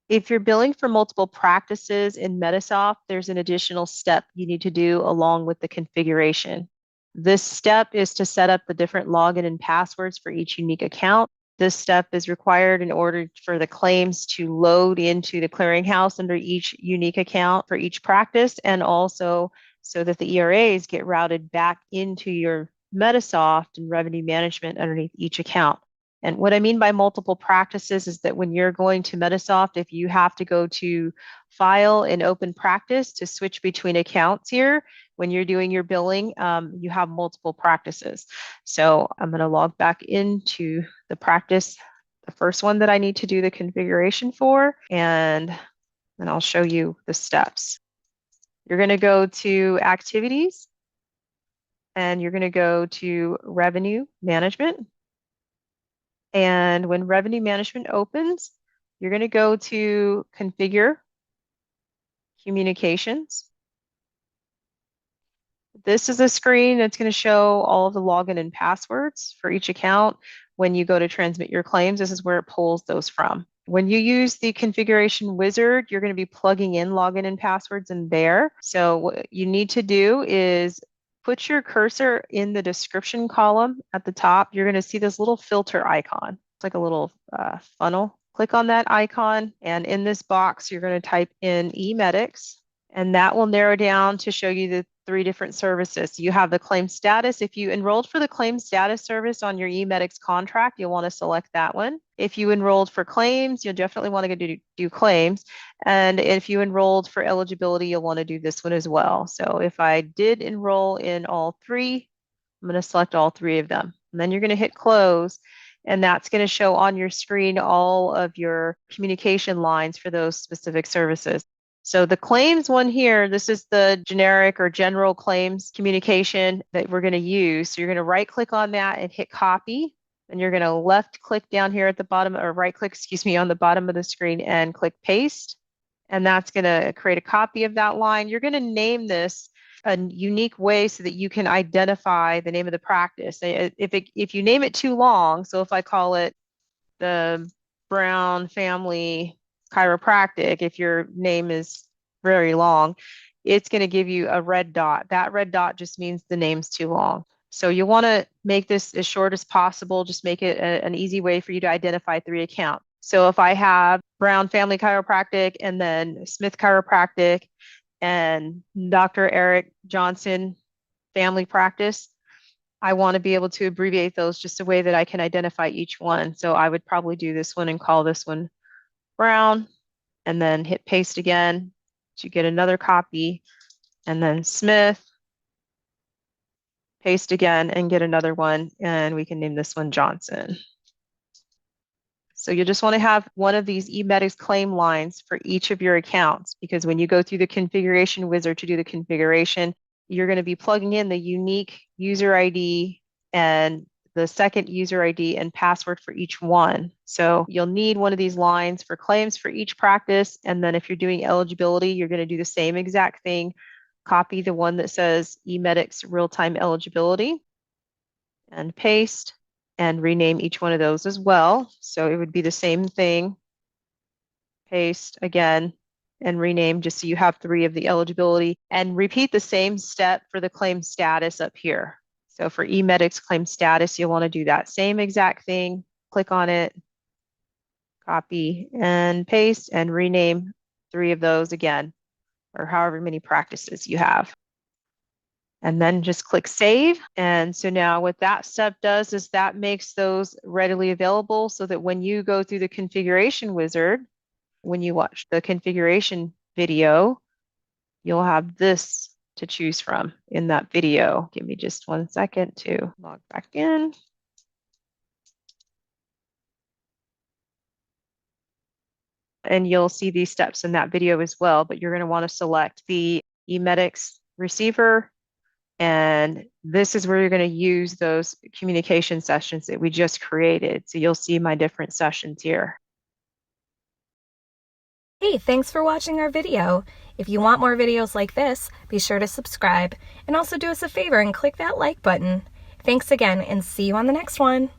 If you're billing for multiple practices in Medisoft, there's an additional step you need to do along with the configuration. This step is to set up the different login and passwords for each unique account. This step is required in order for the claims to load into the clearinghouse under each unique account for each practice, and also so that the ERAs get routed back into your Medisoft and revenue management underneath each account. And what I mean by multiple practices is that when you're going to Medisoft, if you have to go to File and Open Practice to switch between accounts here, when you're doing your billing, you have multiple practices. So I'm going to log back into the practice, the first one that I need to do the configuration for, and then I'll show you the steps. You're going to go to Activities, and you're going to go to Revenue Management. And when Revenue Management opens, you're going to go to Configure Communications. This is a screen that's going to show all of the login and passwords for each account. When you go to transmit your claims, this is where it pulls those from. When you use the configuration wizard, you're going to be plugging in login and passwords in there. So what you need to do is put your cursor in the description column at the top. You're going to see this little filter icon. It's like a little funnel. Click on that icon, and in this box, you're going to type in eMedics, and that will narrow down to show you the 3 different services. You have the claim status. If you enrolled for the claim status service on your eMedics contract, you'll want to select that one. If you enrolled for claims, you'll definitely want to do claims. And if you enrolled for eligibility, you'll want to do this one as well. So if I did enroll in all 3, I'm going to select all 3 of them. And then you're going to hit close. And that's going to show on your screen all of your communication lines for those specific services. So the claims one here, this is the generic or general claims communication that we're going to use. So you're going to right click on that and hit copy. And you're going to left click down here at the bottom, or right click, excuse me, on the bottom of the screen and click paste. And that's going to create a copy of that line. You're going to name this a unique way so that you can identify the name of the practice. If you name it too long, so if I call it the Brown Family Chiropractic, if your name is very long, it's going to give you a red dot. That red dot just means the name's too long. So you want to make this as short as possible. Just make it an easy way for you to identify 3 accounts. So if I have Brown Family Chiropractic and then Smith Chiropractic and Dr. Eric Johnson Family Practice, I want to be able to abbreviate those just a way that I can identify each one. So I would probably do this one and call this one Brown, and then hit paste again to get another copy, and then Smith, paste again and get another one, and we can name this one Johnson. So you just want to have one of these eMedics claim lines for each of your accounts, because when you go through the configuration wizard to do the configuration, you're going to be plugging in the unique user ID and the second user ID and password for each one. So you'll need one of these lines for claims for each practice. And then if you're doing eligibility, you're going to do the same exact thing. Copy the one that says eMedics real-time eligibility and paste, and rename each one of those as well. So it would be the same thing. Paste again and rename, just so you have 3 of the eligibility, and repeat the same step for the claim status up here. So for eMedics claim status, you'll want to do that same exact thing. Click on it, copy and paste, and rename 3 of those again, or however many practices you have. And then just click save. And so now what that step does is that makes those readily available so that when you go through the configuration wizard, when you watch the configuration video, you'll have this to choose from in that video. Give me just 1 second to log back in. And you'll see these steps in that video as well, but you're going to want to select the eMedics receiver. And this is where you're going to use those communication sessions that we just created. So you'll see my different sessions here. Hey, thanks for watching our video. If you want more videos like this, be sure to subscribe, and also do us a favor and click that like button. Thanks again, and see you on the next one.